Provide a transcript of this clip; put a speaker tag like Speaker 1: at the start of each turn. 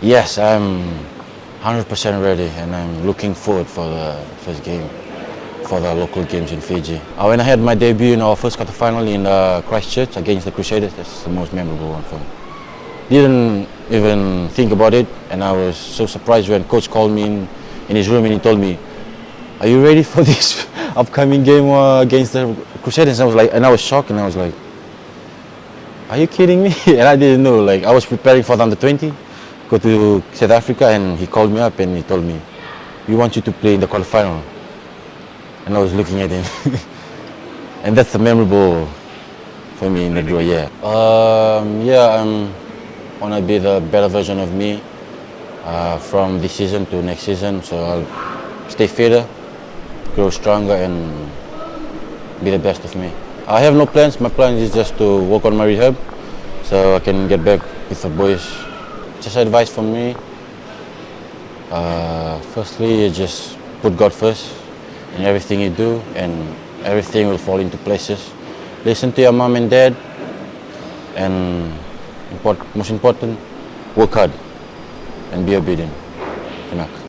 Speaker 1: Yes, I'm 100% ready, and I'm looking forward for the first game, for the local games in Fiji. When I had my debut in our first quarterfinal in Christchurch against the Crusaders, that's the most memorable one for me. Didn't even think about it, and I was so surprised when coach called me in his room and he told me, "Are you ready for this upcoming game against the Crusaders?" And I was shocked, and I was like, "Are you kidding me?" And I didn't know. Like, I was preparing for the under 20, go to South Africa, and he called me up and he told me, "We want you to play in the quarterfinal." And I was looking at him, and that's memorable for me in the draw. Yeah. I'm wanna be the better version of me from this season to next season. So I'll stay fitter, grow stronger, and be the best of me. I have no plans. My plan is just to work on my rehab so I can get back with the boys. Just advice from me. Firstly, you just put God first in everything you do, and everything will fall into places. Listen to your mom and dad, and most important, work hard and be obedient. Good luck.